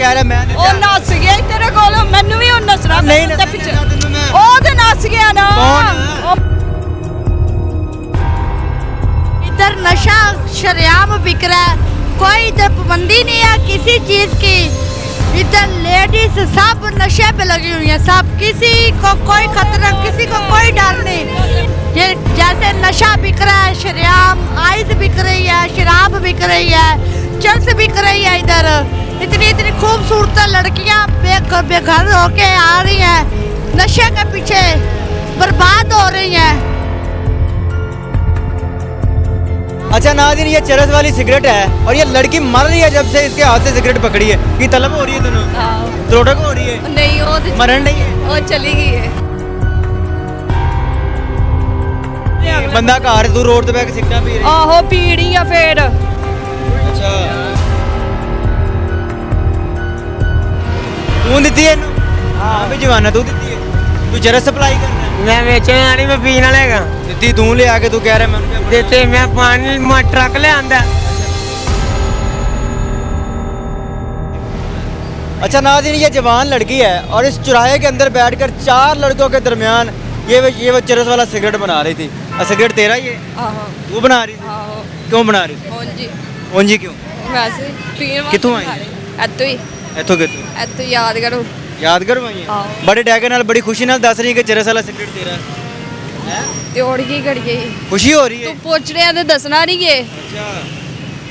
कह रहा मैं ਉਹ ਨੱਸ ਗਿਆ ਤੇਰੇ ਕੋਲ ਮੈਨੂੰ ਵੀ ਉਹ ਨਸਣਾ ਨਹੀਂ ਤੇ ਪਿੱਛੇ ਤੈਨੂੰ ਮੈਂ ਉਹ ਤੇ ਨੱਸ ਗਿਆ ਨਾ कौन? इधर नशा शरेआम बिक रहा है, कोई इधर पाबंदी नहीं है किसी चीज की। इधर लेडीज सब नशे पे लगी हुई है, सब किसी को कोई खतरा, किसी को कोई डर नहीं। ये जैसे नशा बिक रहा है शरेआम, आइस बिक रही है, शराब बिक रही है, चरस बिक रही है। इधर इतनी इतनी खूबसूरत लड़कियां बेघर होके आ रही हैं, नशे के पीछे बर्बाद हो रही हैं। अच्छा नाज़रीन, ये चरस वाली सिगरेट है और ये लड़की मर रही है जब से इसके हाथ से सिगरेट पकड़ी है। ये तलब हो रही है दोनों, त्रोटक हो रही है, ਨਹੀਂ ਉਹ मरण नहीं है। ਉਹ ਚਲੀ ਗਈ ਹੈ बंदा घर तू रोड पे बैठ के सिगरेट पी रही ਆਹੋ ਪੀਣੀ ਆ ਫੇਰ अच्छा तू दी है हाँ भी जवाना तू दी है, तू चरस सप्लाई करना है। मैं बेचने वाली मैं पीने वालेगा दी तू ले आके तू कह रहा है मैं देते मैं पानी ट्रक ले आंदा। अच्छा नाज़रीन, ये जवान लड़की है और इस चौराहे के अंदर बैठकर 4 लड़कों के दरमियान ये चरस वाला सिगरेट बना रही थी। सिगरेट तेरा ही है, ਆਹੋ तू बना रही थी? ਆਹੋ क्यों बना रही थी? ਹਾਂਜੀ ਉਂਝ क्यों? ਵੈਸੇ ਪੀਣ ਕਿੱਥੋਂ ਆਈ ਹੈ? ਇੱਥੋਂ ਹੀ ਇੱਥੋਂ ਕਿੱਥੋਂ ਇੱਥੋਂ ਯਾਦ ਕਰੋ ਯਾਦ ਕਰਵਾਈ ਹੈ? ਆਹੋ। ਬੜੇ ਡੈਗੇ ਨਾਲ ਬੜੀ ਖੁਸ਼ੀ ਨਾਲ ਦੱਸ ਰਹੀ ਹੈ ਕਿ ਚਰਸ ਵਾਲਾ ਸਿਗਰਟ ਤੇਰਾ ਹੈ। ਤੇ ਉੜ ਗਈ ਘੜ ਗਈ ਖੁਸ਼ੀ ਹੋ ਰਹੀ ਹੈ? ਤੂੰ ਪੁੱਛ ਰਿਹਾ ਤੇ ਦੱਸਣਾ ਨਹੀਂ ਏ ਅੱਛਾ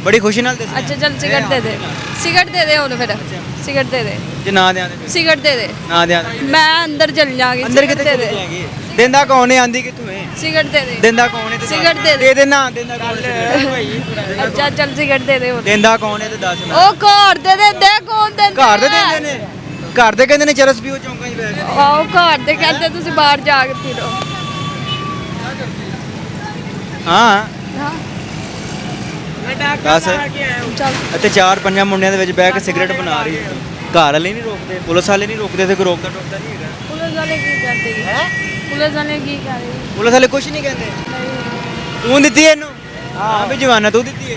ਬੜੀ ਖੁਸ਼ੀ ਨਾਲ ਦੱਸ ਅੱਛਾ ਚੱਲ ਸਿਗਰਟ ਦੇ ਦੇ ਸਿਗਰਟ ਦੇ ਦੇ ਹੁਣ ਫਿਰ ਸਿਗਰਟ ਦੇ ਦੇ ਜੇ ਨਾ ਦਿਆਂ ਤੇ ਸਿਗਰਟ ਦੇ ਦੇ ਨਾ ਦਿਆਂ ਮੈਂ ਅੰਦਰ ਚਲ ਜਾਗੀ ਅੰਦਰ ਕਿੱਥੇ ਚਲੇ ਜਾਏਗੀ? ਦਿੰਦਾ ਕੌਣ ਹੈ? ਆਂਦੀ ਕਿੱਥੋਂ ਹੈ? ਸਿਗਰਟ ਦੇ ਦੇ ਦਿੰਦਾ ਕੌਣ ਹੈ ਤੇ ਦੱਸ। ਸਿਗਰਟ ਦੇ ਦੇ ਦੇ ਨਾ ਦਿੰਦਾ ਕੌਣ ਹੈ? ਅੱਛਾ ਚੱਲ ਸਿਗਰਟ ਦੇ ਦੇ ਹੁਣ ਦਿੰਦਾ ਕੌਣ ਹੈ ਤੇ ਦੱਸ ਨਾ। ਉਹ ਘਰ ਦੇ ਦਿੰਦੇ ਕੌਣ ਦਿੰਦਾ ਘਰ ਦੇ ਦਿੰਦੇ ਨੇ, ਘਰ ਦੇ ਕਹਿੰਦੇ ਨੇ ਚਰਸ ਪੀਓ ਚੌਂਕਾਂ 'ਚ ਬੈਠ ਕੇ। ਆਓ ਘਰ ਦੇ ਕਹਿੰਦੇ ਤੁਸੀਂ ਬਾਹਰ ਜਾ ਕੇ ਪੀ ਲਓ ਹਾਂ ਹਾਂ ਦੱਸ। ਚੱਲ ਅਤੇ 4-5 ਮੁੰਡਿਆਂ ਦੇ ਵਿੱਚ ਬਹਿ ਕੇ ਸਿਗਰਟ ਬਣਾ ਰਹੀ ਹੈ। ਘਰ ਵਾਲੇ ਨਹੀਂ ਰੋਕਦੇ, ਪੁਲਿਸ ਵਾਲੇ ਨਹੀਂ ਰੋਕਦੇ, ਤੇ ਕੋਈ ਰੋਕਦਾ ਟੋਕਦਾ ਨਹੀਂ ਹੈਗਾ। ਪੁਲਿਸ ਵਾਲੇ ਕੀ ਕਰਦੇ ਹੈ ਪੁਲਿਸ ਵਾਲੇ ਕੀ ਕਰ ਰਹੇ ਪੁਲਿਸ ਵਾਲੇ ਕੁਝ ਨਹੀਂ ਕਹਿੰਦੇ। ਤੂੰ ਦਿੱਤੀ ਇਹਨੂੰ? ਹਾਂ ਵੀ ਜਵਾਨਾ ਤੂੰ ਦਿੱਤੀ ਹੈ,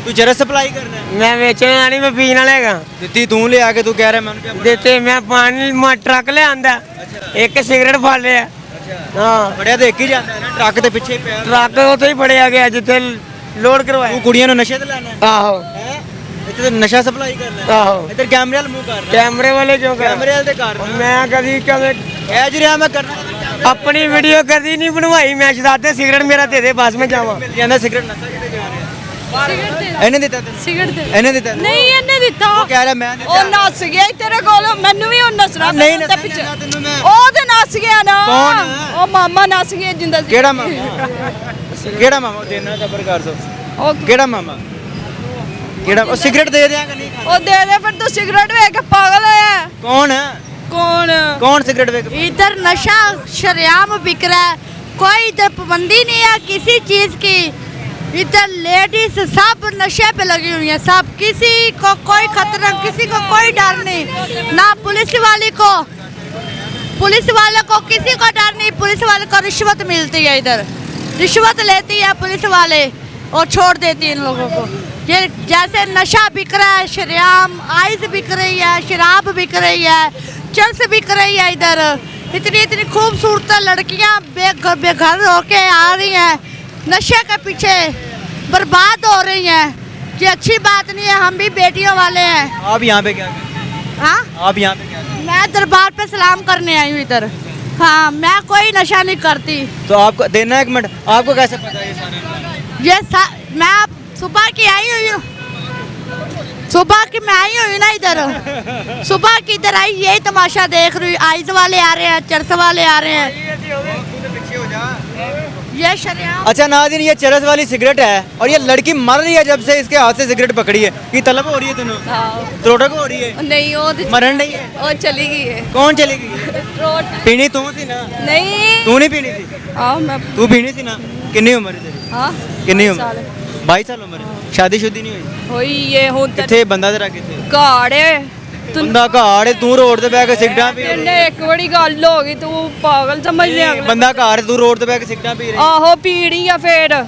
ਤੂੰ ਚਰਸ ਸਪਲਾਈ ਕਰਨਾ ਹੈ। मैं बेचने वाली मैं पीने वालेगा ਦਿੱਤੀ ਤੂੰ ਲਿਆ ਕੇ ਤੂੰ ਕਹਿ ਰਿਹਾ ਮੈਨੂੰ ਕਿਹਾ देते मैं पानी ट्रक ले आंदा। एक सिगरेट फड़ लिया हाँ ਬੜਿਆ ਤੇ ਇੱਕ ਹੀ ਜਾਂਦਾ ਹੈ ਨਾ, ਟਰੱਕ ਦੇ ਪਿੱਛੇ ਪਿਆ। ट्रक उते ही फड़िया गया जिथे लोड ਤੂੰ करवाया। ਕੁੜੀਆਂ ਨੂੰ ਨਸ਼ੇ ਤੇ ਲਾਣਾ ਹੈ आहो ਹੈਂ? ਇੱਥੇ ਤਾਂ ਨਸ਼ਾ ਸਪਲਾਈ ਕਰਨਾ ਹੈ। आहो ਇੱਧਰ ਕੈਮਰੇ ਵਾਲ ਮੂੰਹ ਕਰਨਾ ਹੈ। कैमरे वाले क्यों कर ਕੈਮਰੇ ਵਾਲ ਤੇ ਕਰ मैं कभी कभी ਇਹ ਜਿਹੜਾ ਮੈਂ ਕਰਨਾ अपनी वीडियो कभी नहीं बनवाई। मैं शराते सिगरेट मेरा दे दे बस में जावा। ਮਿਲ ਜਾਂਦਾ ਸਿਗਰਟ ਨਸ਼ਾ ਕਿਤੇ ਜਾ ਰਿਹਾ ਸਿਗਰਟ ਦੇ ਇਹਨੇ ਦਿੱਤਾ ਤੈਨੂੰ? ਸਿਗਰਟ ਦੇ ਇਹਨੇ ਦਿੱਤਾ ਤੈਨੂੰ? ਨਹੀਂ ਇਹਨੇ ਦਿੱਤਾ ਉਹ ਕਹਿ ਰਿਹਾ ਮੈਂ ਦਿੱਤਾ। ਉਹ ਨੱਸ ਗਿਆ ਤੇਰੇ ਕੋਲ ਮੈਨੂੰ ਵੀ ਉਹ ਨਸਣਾ ਨਹੀਂ ਤੇ ਨੱਸਣ ਪਿੱਛੇ ਦਿੰਦਾ ਤੈਨੂੰ ਮੈਂ। ਉਹ ਤੇ ਨੱਸ ਗਿਆ ਨਾ ਕੌਣ? ਉਹ ਮਾਮਾ ਨੱਸ ਗਿਆ ਜਿੰਦਾ ਸੀ ਕਿਹੜਾ ਮਾਮਾ? ਕਿਹੜਾ ਮਾਮਾ? ਦੇਣਾ ਸਬਰ ਕਰ ਸੋ। ਉਹ ਕਿਹੜਾ ਮਾਮਾ? ਕਿਹੜਾ? ਉਹ ਸਿਗਰਟ ਦੇ ਦਿਆਂਗਾ ਨਹੀਂ ਖਾਣਾ। ਉਹ ਦੇ ਦੇ ਫਿਰ ਤੂੰ ਸਿਗਰਟ ਵੇਖ ਕੇ ਪਾਗਲ ਹੋਇਆ ਕੌਣ ਹੈ? ਕੌਣ कौन सिगरेट वे? इधर नशा शरेआम बिक रहा है, कोई इधर पाबंदी नहीं है किसी चीज की। इधर लेडीज सब नशे पे लगी हुई है, सब किसी को कोई खतरा, किसी को कोई डर नहीं। ना पुलिस वाले को किसी को डर नहीं। पुलिस वाले को रिश्वत मिलती है, इधर रिश्वत लेती है पुलिस वाले और छोड़ देती है इन लोगों को। ये जैसे नशा बिक रहा है शरेआम, आइस बिक रही है, शराब बिक रही है, चरस बिक रही है। इधर इतनी इतनी खूबसूरत लड़कियां बेघर होके आ रही हैं, नशे के पीछे बर्बाद हो रही हैं। ये अच्छी बात नहीं है। हम भी बेटियों वाले हैं। आप यहाँ पे क्या कर रहे हैं? हाँ आप यहाँ पे क्या कर रहे हैं? मैं दरबार पे सलाम करने आई हूँ इधर। हाँ मैं कोई नशा नहीं करती। तो आपको देना है एक मिनट। आपको कैसे पता है ये सारे? मैं अब सुबह की आई हुई हूँ, सुबह की मैं आई हुई ना इधर, सुबह की इधर आई यही तमाशा देख रही हूँ। आइस वाले आ रहे हैं, चरस वाले आ रहे हैं, ये शरेआम। अच्छा नाज़रीन, ये चरस वाली सिगरेट है और ये लड़की मर रही है जब से इसके हाथ से सिगरेट पकड़ी है। ये तलब हो रही है दोनों, त्रोटक हो रही है, ਨਹੀਂ ਉਹ ਤੇ मरण नहीं है। ਉਹ ਚਲੀ ਗਈ ਹੈ कौन चली गई? ਰੋਡ पीनी तू सी ना? ਨਹੀਂ तू नहीं पीनी थी? ਆਹ ਮੈਂ तू पीनी थी ना? कितनी उम्र है तेरी? ਹਾਂ कितनी उम्र? 22 साल उम्र है। शादी शुदी नहीं हुई? ਹੋਈ ਇਹ ਹੁਣ ਤੇ किथे बंदा तेरा किथे? ਘਾੜ ਹੈ ਤੂੰ बंदा घर है, तू रोड ते बैठ के सिगरेट पी रही ਇਹਨੇ ਇੱਕ ਵਾਰੀ ਗੱਲ ਹੋ ਗਈ ਤੂੰ ਪਾਗਲ ਸਮਝ ਲਿਆ है। बंदा घर है, तू रोड ते बैठ के सिगरेट पी रही ਆਹੋ ਪੀਣੀ ਆ ਫੇਰ है।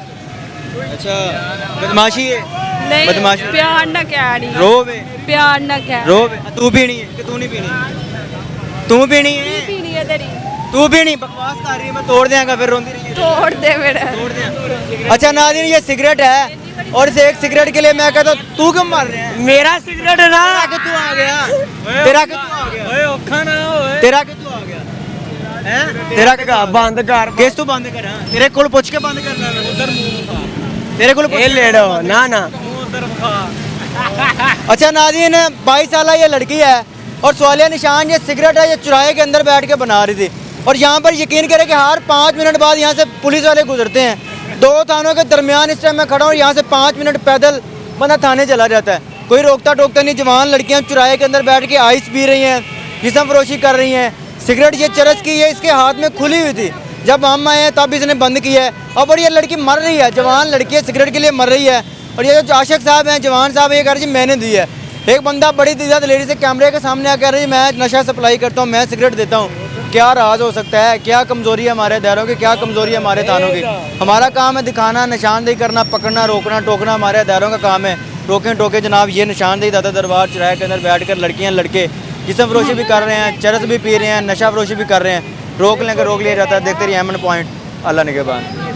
अच्छा बदमाशी है। नहीं बदमाश प्यार ना क्या नहीं रो बे प्यार ना क्या रो बे तू पीनी है कि तू नहीं पीनी तू पीनी है पीनी है तेरी तू पीनी बकवास कर रही है मैं तोड़ देंगा फिर रोंदी रही है तोड़ दे मेरा तोड़ दें अच्छा नाज़रीन ये सिगरेट है और इस एक सिगरेट के लिए मैं कहता हूँ तू क्यों मार रहे हैं मेरा सिगरेट ना तेरा कि तू आ गया तेरा कि तू आ गया ओए औखा ना होए तेरा कि तू आ गया हैं तेरा कि बंद कर केस तू बंद कर हाँ। तेरे कोल पुछ के बंद करना मैं उधर तेरे कोल ये लेड़ो ना ना अच्छा नाज़रीन 22 साल ये लड़की है और सवालिया निशान ये सिगरेट है ये चुराहे के अंदर बैठ के बना रही थी और यहाँ पर यकीन करें कि हर 5 मिनट बाद यहाँ से पुलिस वाले गुजरते हैं 2 थानों के दरमियान इस टाइम मैं खड़ा हूँ यहाँ से 5 मिनट पैदल बंदा थाने चला जाता है कोई रोकता टोकता नहीं जवान लड़कियाँ चुराहे के अंदर बैठ के आइस पी रही हैं जिस्म फरोशी कर रही हैं सिगरेट ये चरस की है इसके हाथ में खुली हुई थी जब हम आए हैं तब इसने बंद की है और ये लड़की मर रही है जवान लड़की है सिगरेट के लिए मर रही है और ये जो आशिक साहब हैं जवान साहब ये कह रहे जी मैंने दी है एक बंदा बड़ी दिज्जत लेडी से कैमरे के सामने आकर रही मैं नशा सप्लाई करता हूँ मैं सिगरेट देता हूँ क्या राज हो सकता है क्या कमज़ोरी है हमारे दायरों की क्या कमज़ोरी है हमारे थानों की हमारा काम है दिखाना निशानदेही करना पकड़ना रोकना टोकना हमारे दायरों का काम है रोकें टोके जनाब ये निशानदेही दादा दरबार चुराहे के अंदर बैठ कर लड़कियाँ लड़के जिस्म फरोशी भी कर रहे हैं चरस भी पी रहे हैं नशा फरोशी भी कर रहे हैं रोक लें कर रोक लिया जाता है देखते रहिए अमन पॉइंट अल्लाह निगहबान।